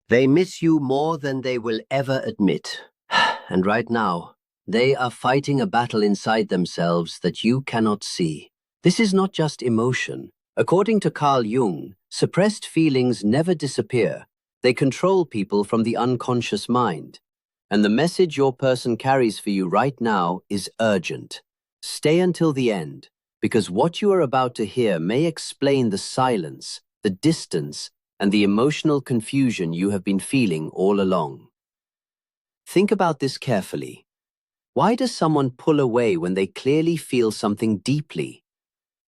They miss you more than they will ever admit. And right now, they are fighting a battle inside themselves that you cannot see. This is not just emotion. According to Carl Jung, suppressed feelings never disappear. They control people from the unconscious mind. And the message your person carries for you right now is urgent. Stay until the end, because what you are about to hear may explain the silence, the distance, and the emotional confusion you have been feeling all along. Think about this carefully. Why does someone pull away when they clearly feel something deeply?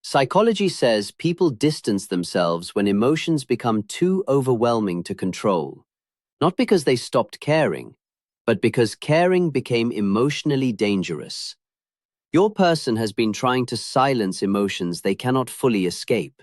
Psychology says people distance themselves when emotions become too overwhelming to control. Not because they stopped caring, but because caring became emotionally dangerous. Your person has been trying to silence emotions they cannot fully escape.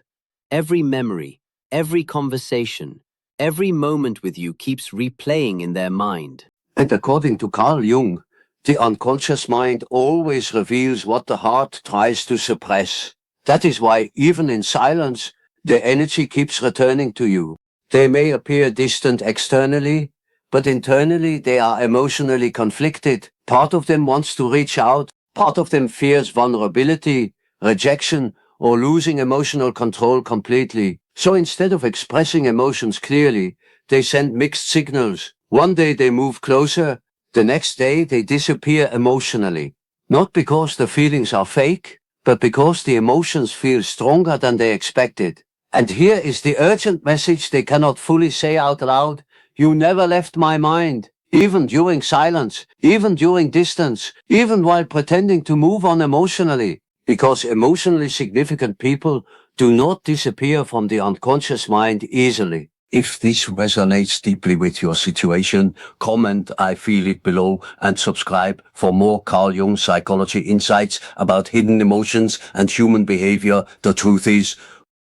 Every memory, every conversation, every moment with you keeps replaying in their mind. And according to Carl Jung, the unconscious mind always reveals what the heart tries to suppress. That is why, even in silence, the energy keeps returning to you. They may appear distant externally, but internally they are emotionally conflicted. Part of them wants to reach out, part of them fears vulnerability, rejection, or losing emotional control completely. So instead of expressing emotions clearly, they send mixed signals. One day they move closer, the next day they disappear emotionally. Not because the feelings are fake, but because the emotions feel stronger than they expected. And here is the urgent message they cannot fully say out loud. You never left my mind, even during silence, even during distance, even while pretending to move on emotionally. Because emotionally significant people do not disappear from the unconscious mind easily. If this resonates deeply with your situation, comment "I feel it" below and subscribe for more Carl Jung psychology insights about hidden emotions and human behavior. The truth is,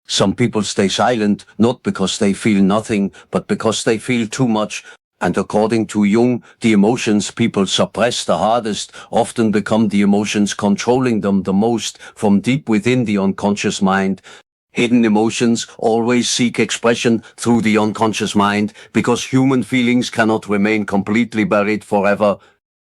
some people stay silent not because they feel nothing, but because they feel too much. And according to Jung, the emotions people suppress the hardest often become the emotions controlling them the most from deep within the unconscious mind. Hidden emotions always seek expression through the unconscious mind because human feelings cannot remain completely buried forever.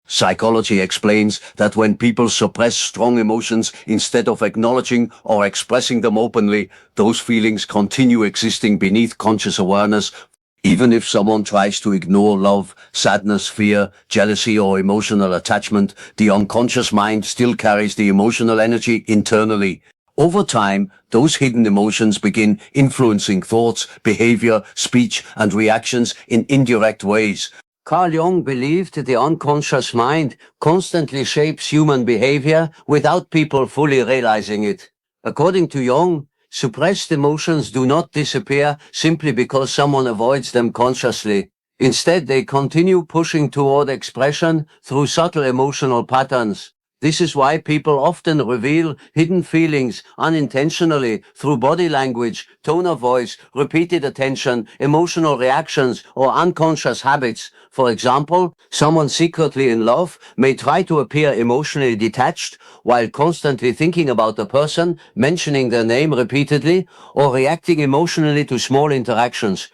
Psychology explains that when people suppress strong emotions instead of acknowledging or expressing them openly, those feelings continue existing beneath conscious awareness. Even if someone tries to ignore love, sadness, fear, jealousy, or emotional attachment, the unconscious mind still carries the emotional energy internally. Over time, those hidden emotions begin influencing thoughts, behavior, speech, and reactions in indirect ways. Carl Jung believed that the unconscious mind constantly shapes human behavior without people fully realizing it. According to Jung, suppressed emotions do not disappear simply because someone avoids them consciously. Instead, they continue pushing toward expression through subtle emotional patterns. This is why people often reveal hidden feelings unintentionally through body language, tone of voice, repeated attention, emotional reactions, or unconscious habits. For example, someone secretly in love may try to appear emotionally detached while constantly thinking about the person, mentioning their name repeatedly, or reacting emotionally to small interactions.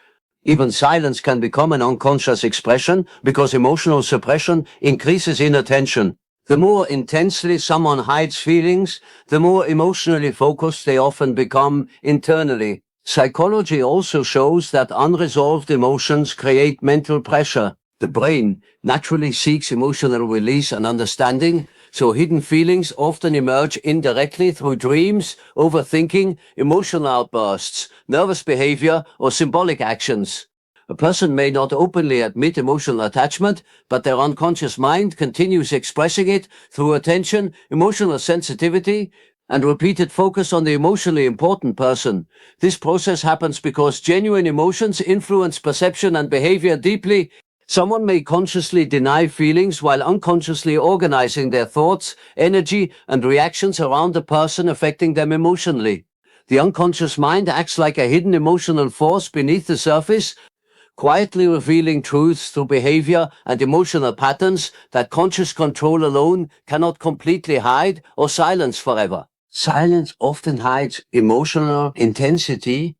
Even silence can become an unconscious expression because emotional suppression increases inattention. The more intensely someone hides feelings, the more emotionally focused they often become internally. Psychology also shows that unresolved emotions create mental pressure. The brain naturally seeks emotional release and understanding, so hidden feelings often emerge indirectly through dreams, overthinking, emotional outbursts, nervous behavior, or symbolic actions. A person may not openly admit emotional attachment, but their unconscious mind continues expressing it through attention, emotional sensitivity, and repeated focus on the emotionally important person. This process happens because genuine emotions influence perception and behavior deeply. Someone may consciously deny feelings while unconsciously organizing their thoughts, energy, and reactions around the person affecting them emotionally. The unconscious mind acts like a hidden emotional force beneath the surface, quietly revealing truths through behavior and emotional patterns that conscious control alone cannot completely hide or silence forever. Silence often hides emotional intensity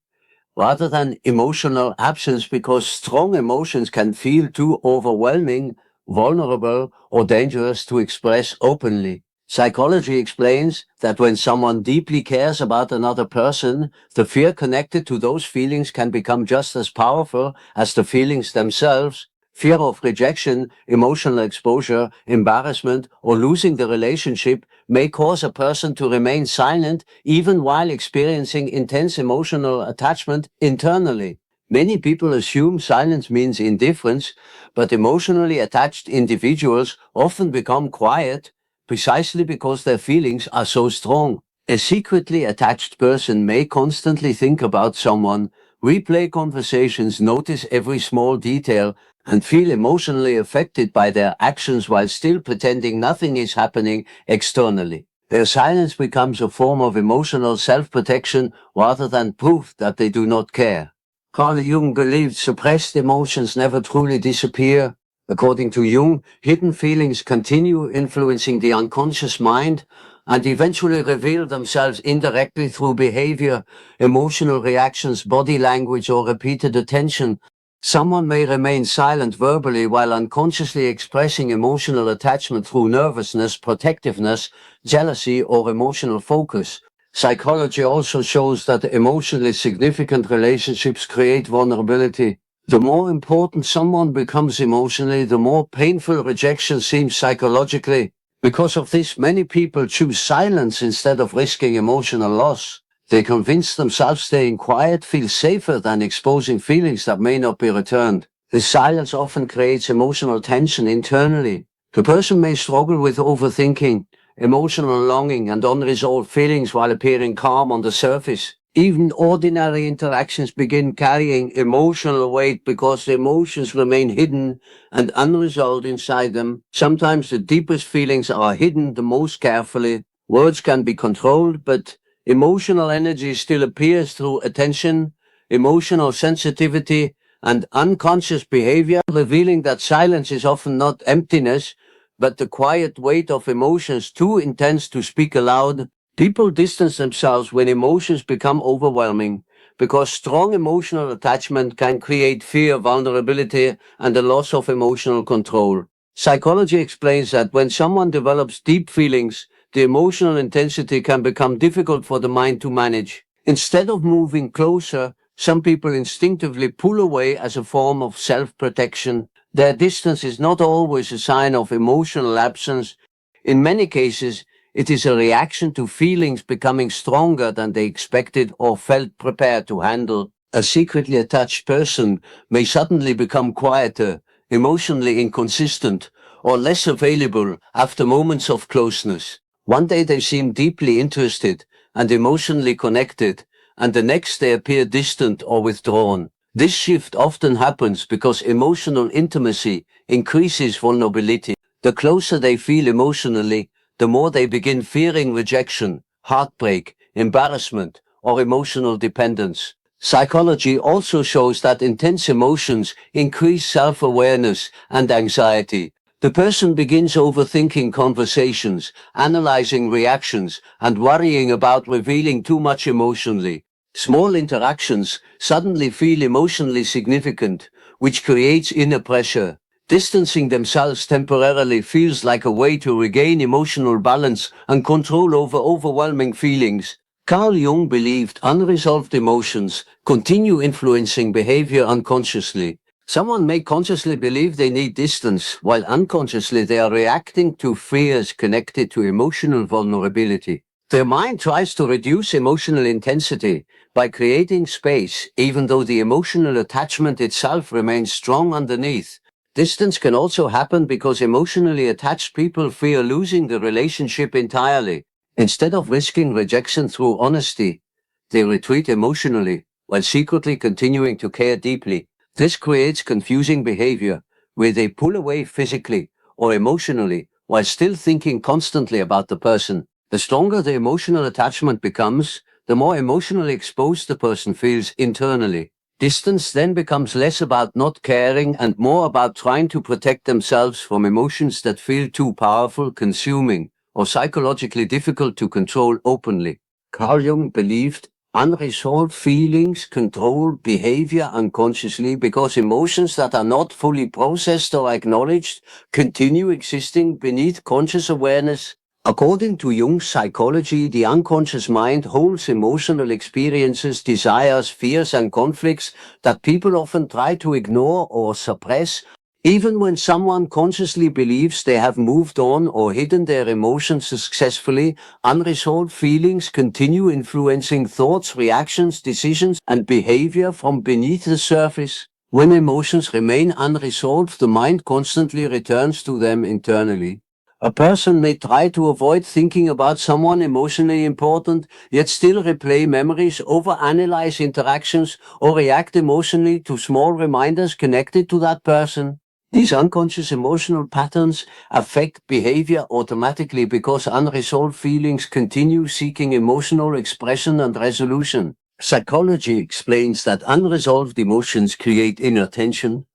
rather than emotional absence, because strong emotions can feel too overwhelming, vulnerable, or dangerous to express openly. Psychology explains that when someone deeply cares about another person, the fear connected to those feelings can become just as powerful as the feelings themselves. Fear of rejection, emotional exposure, embarrassment, or losing the relationship may cause a person to remain silent even while experiencing intense emotional attachment internally. Many people assume silence means indifference, but emotionally attached individuals often become quiet precisely because their feelings are so strong. A secretly attached person may constantly think about someone, replay conversations, notice every small detail, and feel emotionally affected by their actions while still pretending nothing is happening externally. Their silence becomes a form of emotional self-protection rather than proof that they do not care. Carl Jung believed suppressed emotions never truly disappear. According to Jung, hidden feelings continue influencing the unconscious mind and eventually reveal themselves indirectly through behavior, emotional reactions, body language, or repeated attention. Someone may remain silent verbally while unconsciously expressing emotional attachment through nervousness, protectiveness, jealousy, or emotional focus. Psychology also shows that emotionally significant relationships create vulnerability. The more important someone becomes emotionally, the more painful rejection seems psychologically. Because of this, many people choose silence instead of risking emotional loss. They convince themselves staying quiet feels safer than exposing feelings that may not be returned. This silence often creates emotional tension internally. The person may struggle with overthinking, emotional longing, and unresolved feelings while appearing calm on the surface. Even ordinary interactions begin carrying emotional weight because the emotions remain hidden and unresolved inside them. Sometimes the deepest feelings are hidden the most carefully. Words can be controlled, but emotional energy still appears through attention, emotional sensitivity, and unconscious behavior, revealing that silence is often not emptiness, but the quiet weight of emotions too intense to speak aloud. People distance themselves when emotions become overwhelming, because strong emotional attachment can create fear, vulnerability, and a loss of emotional control. Psychology explains that when someone develops deep feelings, the emotional intensity can become difficult for the mind to manage. Instead of moving closer, some people instinctively pull away as a form of self-protection. Their distance is not always a sign of emotional absence. In many cases, it is a reaction to feelings becoming stronger than they expected or felt prepared to handle. A secretly attached person may suddenly become quieter, emotionally inconsistent, or less available after moments of closeness. One day they seem deeply interested and emotionally connected, and the next they appear distant or withdrawn. This shift often happens because emotional intimacy increases vulnerability. The closer they feel emotionally, the more they begin fearing rejection, heartbreak, embarrassment, or emotional dependence. Psychology also shows that intense emotions increase self-awareness and anxiety. The person begins overthinking conversations, analyzing reactions, and worrying about revealing too much emotionally. Small interactions suddenly feel emotionally significant, which creates inner pressure. Distancing themselves temporarily feels like a way to regain emotional balance and control over overwhelming feelings. Carl Jung believed unresolved emotions continue influencing behavior unconsciously. Someone may consciously believe they need distance, while unconsciously they are reacting to fears connected to emotional vulnerability. Their mind tries to reduce emotional intensity by creating space, even though the emotional attachment itself remains strong underneath. Distance can also happen because emotionally attached people fear losing the relationship entirely. Instead of risking rejection through honesty, they retreat emotionally while secretly continuing to care deeply. This creates confusing behavior where they pull away physically or emotionally while still thinking constantly about the person. The stronger the emotional attachment becomes, the more emotionally exposed the person feels internally. Distance then becomes less about not caring and more about trying to protect themselves from emotions that feel too powerful, consuming, or psychologically difficult to control openly. Carl Jung believed Unresolved feelings control behavior unconsciously because emotions that are not fully processed or acknowledged continue existing beneath conscious awareness. According to Jung's psychology, the unconscious mind holds emotional experiences, desires, fears, and conflicts that people often try to ignore or suppress. Even when someone consciously believes they have moved on or hidden their emotions successfully, unresolved feelings continue influencing thoughts, reactions, decisions, and behavior from beneath the surface. When emotions remain unresolved, the mind constantly returns to them internally. A person may try to avoid thinking about someone emotionally important, yet still replay memories, overanalyze interactions, or react emotionally to small reminders connected to that person. These unconscious emotional patterns affect behavior automatically because unresolved feelings continue seeking emotional expression and resolution. Psychology explains that unresolved emotions create inner tension.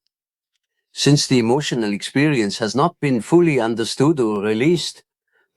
Since the emotional experience has not been fully understood or released,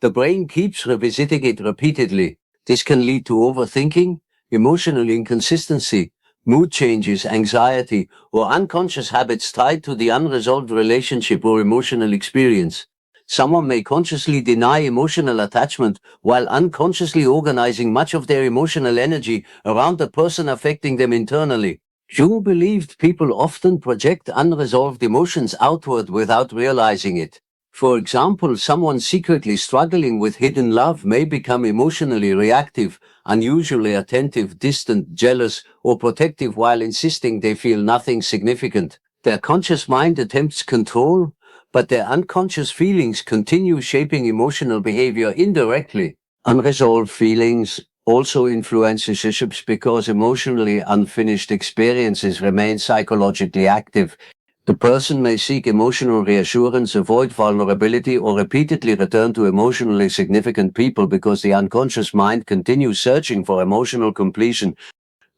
the brain keeps revisiting it repeatedly. This can lead to overthinking, emotional inconsistency, mood changes, anxiety, or unconscious habits tied to the unresolved relationship or emotional experience. Someone may consciously deny emotional attachment while unconsciously organizing much of their emotional energy around the person affecting them internally. Jung believed people often project unresolved emotions outward without realizing it. For example, someone secretly struggling with hidden love may become emotionally reactive, unusually attentive, distant, jealous, or protective while insisting they feel nothing significant. Their conscious mind attempts control, but their unconscious feelings continue shaping emotional behavior indirectly. Unresolved feelings also influence relationships because emotionally unfinished experiences remain psychologically active. The person may seek emotional reassurance, avoid vulnerability, or repeatedly return to emotionally significant people because the unconscious mind continues searching for emotional completion.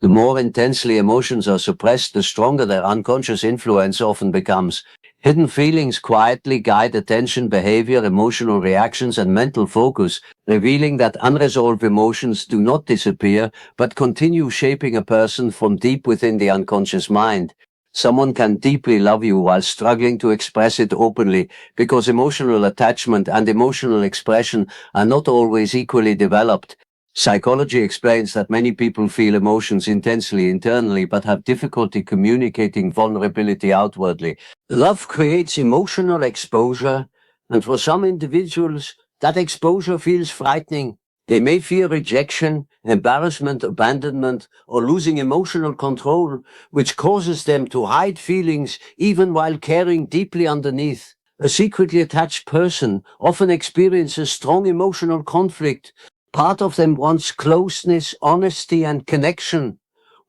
The more intensely emotions are suppressed, the stronger their unconscious influence often becomes. Hidden feelings quietly guide attention, behavior, emotional reactions, and mental focus, revealing that unresolved emotions do not disappear, but continue shaping a person from deep within the unconscious mind. Someone can deeply love you while struggling to express it openly, because emotional attachment and emotional expression are not always equally developed. Psychology explains that many people feel emotions intensely internally but have difficulty communicating vulnerability outwardly. Love creates emotional exposure, and for some individuals, that exposure feels frightening. They may fear rejection, embarrassment, abandonment, or losing emotional control, which causes them to hide feelings even while caring deeply underneath. A secretly attached person often experiences strong emotional conflict. Part of them wants closeness, honesty, and connection,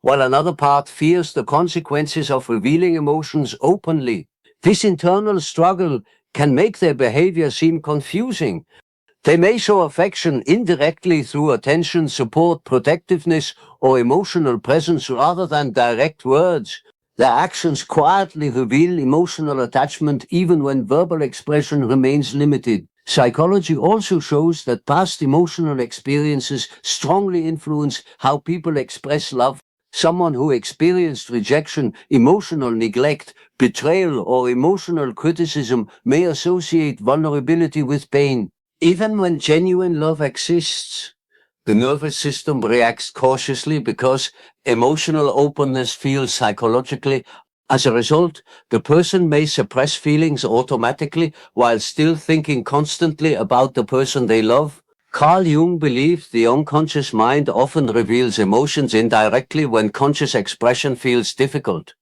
while another part fears the consequences of revealing emotions openly. This internal struggle can make their behavior seem confusing. They may show affection indirectly through attention, support, protectiveness, or emotional presence rather than direct words. Their actions quietly reveal emotional attachment even when verbal expression remains limited. Psychology also shows that past emotional experiences strongly influence how people express love. Someone who experienced rejection, emotional neglect, betrayal, or emotional criticism may associate vulnerability with pain. Even when genuine love exists, the nervous system reacts cautiously because emotional openness feels psychologically. As a result, the person may suppress feelings automatically while still thinking constantly about the person they love. Carl Jung believed the unconscious mind often reveals emotions indirectly when conscious expression feels difficult.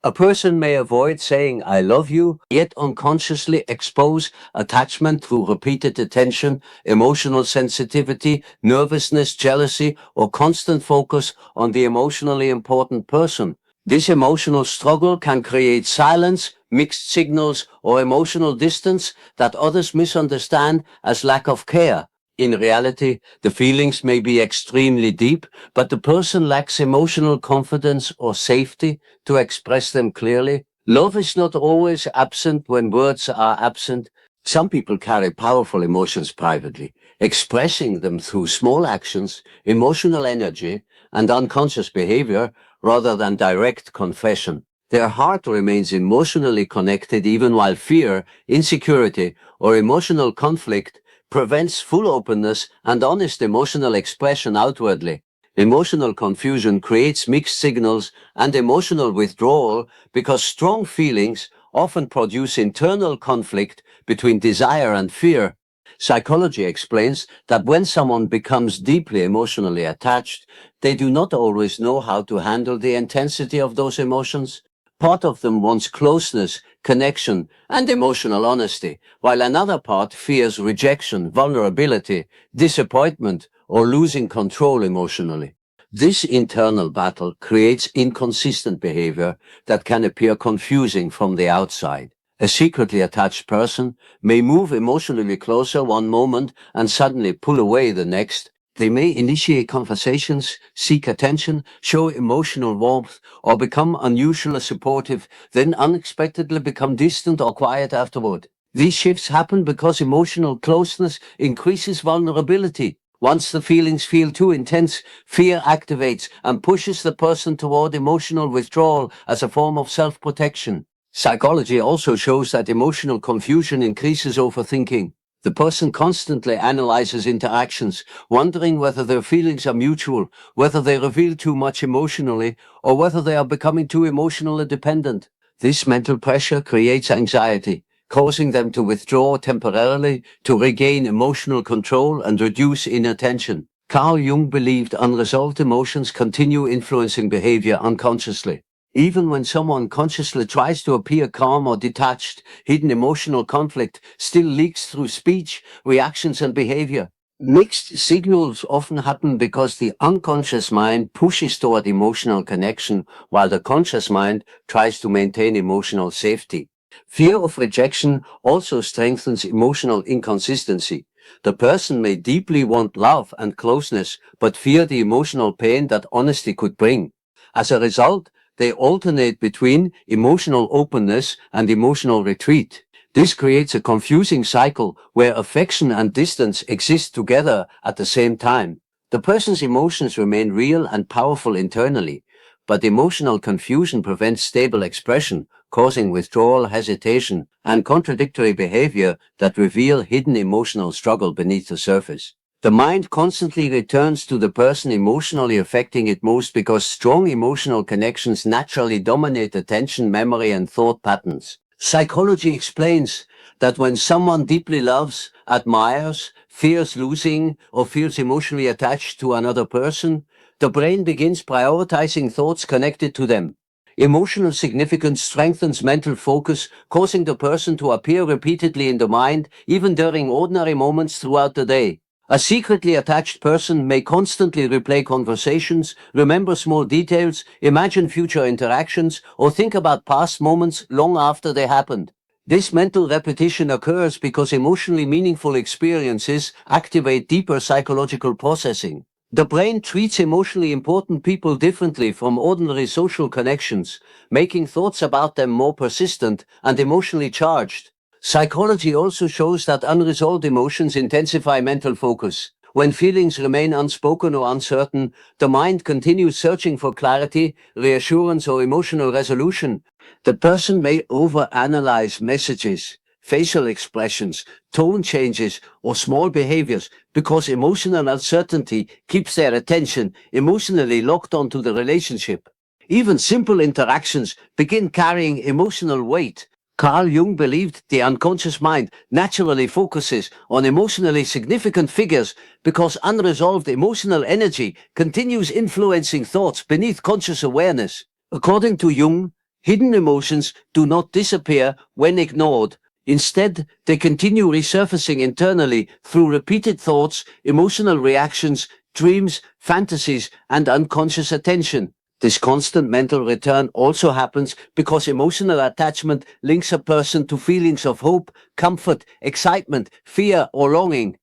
A person may avoid saying I love you, yet unconsciously expose attachment through repeated attention, emotional sensitivity, nervousness, jealousy, or constant focus on the emotionally important person. This emotional struggle can create silence, mixed signals, or emotional distance that others misunderstand as lack of care. In reality, the feelings may be extremely deep, but the person lacks emotional confidence or safety to express them clearly. Love is not always absent when words are absent. Some people carry powerful emotions privately, expressing them through small actions, emotional energy, and unconscious behavior rather than direct confession. Their heart remains emotionally connected even while fear, insecurity, or emotional conflict prevents full openness and honest emotional expression outwardly. Emotional confusion creates mixed signals and emotional withdrawal because strong feelings often produce internal conflict between desire and fear. Psychology explains that when someone becomes deeply emotionally attached, they do not always know how to handle the intensity of those emotions. Part of them wants closeness, connection, and emotional honesty, while another part fears rejection, vulnerability, disappointment, or losing control emotionally. This internal battle creates inconsistent behavior that can appear confusing from the outside. A secretly attached person may move emotionally closer one moment and suddenly pull away the next. They may initiate conversations, seek attention, show emotional warmth, or become unusually supportive, then unexpectedly become distant or quiet afterward. These shifts happen because emotional closeness increases vulnerability. Once the feelings feel too intense, fear activates and pushes the person toward emotional withdrawal as a form of self-protection. Psychology also shows that emotional confusion increases overthinking. The person constantly analyzes interactions, wondering whether their feelings are mutual, whether they reveal too much emotionally, or whether they are becoming too emotionally dependent. This mental pressure creates anxiety, causing them to withdraw temporarily to regain emotional control and reduce inner tension. Carl Jung believed unresolved emotions continue influencing behavior unconsciously. Even when someone consciously tries to appear calm or detached, hidden emotional conflict still leaks through speech, reactions, and behavior. Mixed signals often happen because the unconscious mind pushes toward emotional connection while the conscious mind tries to maintain emotional safety. Fear of rejection also strengthens emotional inconsistency. The person may deeply want love and closeness, but fear the emotional pain that honesty could bring. As a result, they alternate between emotional openness and emotional retreat. This creates a confusing cycle where affection and distance exist together at the same time. The person's emotions remain real and powerful internally, but emotional confusion prevents stable expression, causing withdrawal, hesitation, and contradictory behavior that reveal hidden emotional struggle beneath the surface. The mind constantly returns to the person emotionally affecting it most because strong emotional connections naturally dominate attention, memory, and thought patterns. Psychology explains that when someone deeply loves, admires, fears losing, or feels emotionally attached to another person, the brain begins prioritizing thoughts connected to them. Emotional significance strengthens mental focus, causing the person to appear repeatedly in the mind, even during ordinary moments throughout the day. A secretly attached person may constantly replay conversations, remember small details, imagine future interactions, or think about past moments long after they happened. This mental repetition occurs because emotionally meaningful experiences activate deeper psychological processing. The brain treats emotionally important people differently from ordinary social connections, making thoughts about them more persistent and emotionally charged. Psychology also shows that unresolved emotions intensify mental focus. When feelings remain unspoken or uncertain, the mind continues searching for clarity, reassurance, or emotional resolution. The person may overanalyze messages, facial expressions, tone changes, or small behaviors because emotional uncertainty keeps their attention emotionally locked onto the relationship. Even simple interactions begin carrying emotional weight. Carl Jung believed the unconscious mind naturally focuses on emotionally significant figures because unresolved emotional energy continues influencing thoughts beneath conscious awareness. According to Jung, hidden emotions do not disappear when ignored. Instead, they continue resurfacing internally through repeated thoughts, emotional reactions, dreams, fantasies, and unconscious attention. This constant mental return also happens because emotional attachment links a person to feelings of hope, comfort, excitement, fear, or longing.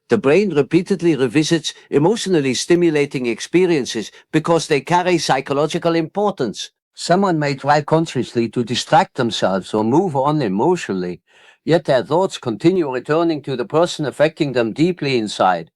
The brain repeatedly revisits emotionally stimulating experiences because they carry psychological importance. Someone may try consciously to distract themselves or move on emotionally, yet their thoughts continue returning to the person, affecting them deeply inside.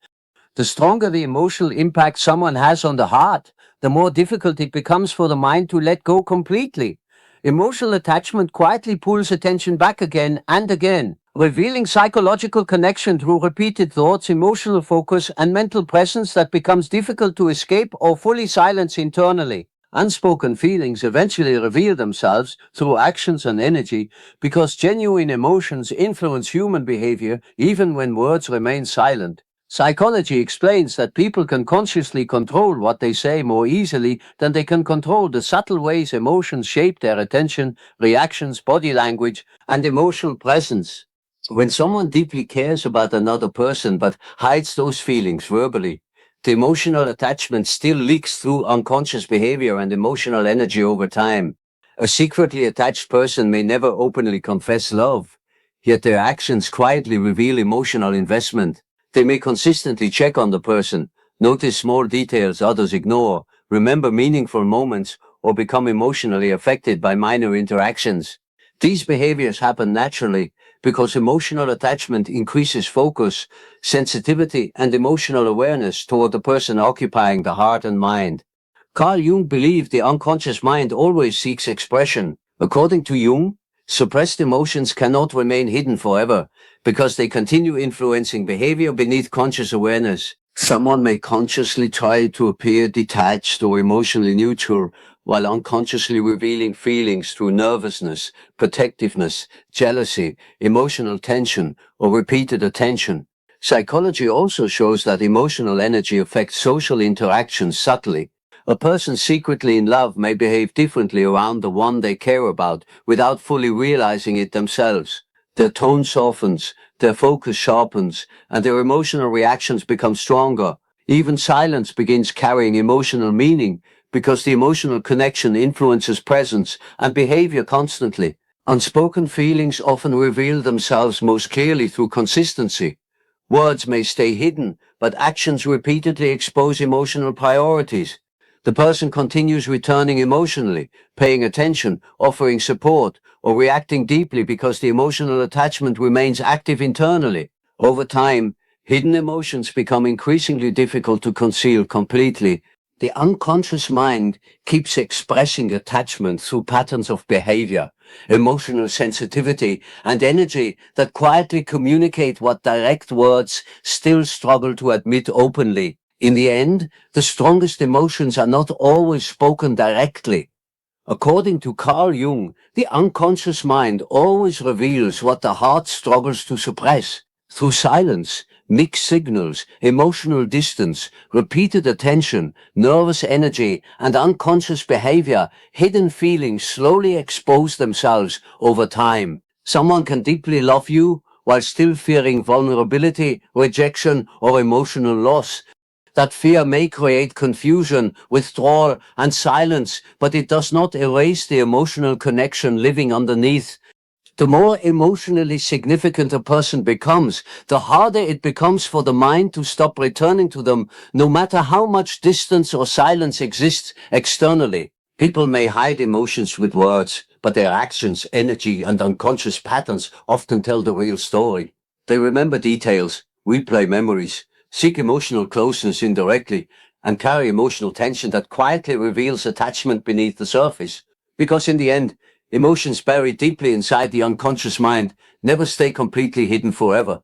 The stronger the emotional impact someone has on the heart, the more difficult it becomes for the mind to let go completely. Emotional attachment quietly pulls attention back again and again, revealing psychological connection through repeated thoughts, emotional focus, and mental presence that becomes difficult to escape or fully silence internally. Unspoken feelings eventually reveal themselves through actions and energy because genuine emotions influence human behavior even when words remain silent. Psychology explains that people can consciously control what they say more easily than they can control the subtle ways emotions shape their attention, reactions, body language, and emotional presence. When someone deeply cares about another person but hides those feelings verbally, the emotional attachment still leaks through unconscious behavior and emotional energy over time. A secretly attached person may never openly confess love, yet their actions quietly reveal emotional investment. They may consistently check on the person, notice small details others ignore, remember meaningful moments, or become emotionally affected by minor interactions. These behaviors happen naturally because emotional attachment increases focus, sensitivity, and emotional awareness toward the person occupying the heart and mind. Carl Jung believed the unconscious mind always seeks expression. According to Jung, suppressed emotions cannot remain hidden forever because they continue influencing behavior beneath conscious awareness. Someone may consciously try to appear detached or emotionally neutral while unconsciously revealing feelings through nervousness, protectiveness, jealousy, emotional tension, or repeated attention. Psychology also shows that emotional energy affects social interactions subtly. A person secretly in love may behave differently around the one they care about without fully realizing it themselves. Their tone softens, their focus sharpens, and their emotional reactions become stronger. Even silence begins carrying emotional meaning because the emotional connection influences presence and behavior constantly. Unspoken feelings often reveal themselves most clearly through consistency. Words may stay hidden, but actions repeatedly expose emotional priorities. The person continues returning emotionally, paying attention, offering support, or reacting deeply because the emotional attachment remains active internally. Over time, hidden emotions become increasingly difficult to conceal completely. The unconscious mind keeps expressing attachment through patterns of behavior, emotional sensitivity, and energy that quietly communicate what direct words still struggle to admit openly. In the end, the strongest emotions are not always spoken directly. According to Carl Jung, the unconscious mind always reveals what the heart struggles to suppress. Through silence, mixed signals, emotional distance, repeated attention, nervous energy, and unconscious behavior, hidden feelings slowly expose themselves over time. Someone can deeply love you while still fearing vulnerability, rejection, or emotional loss. That fear may create confusion, withdrawal, and silence, but it does not erase the emotional connection living underneath. The more emotionally significant a person becomes, the harder it becomes for the mind to stop returning to them, no matter how much distance or silence exists externally. People may hide emotions with words, but their actions, energy, and unconscious patterns often tell the real story. They remember details, replay memories, seek emotional closeness indirectly, and carry emotional tension that quietly reveals attachment beneath the surface. Because in the end, emotions buried deeply inside the unconscious mind never stay completely hidden forever.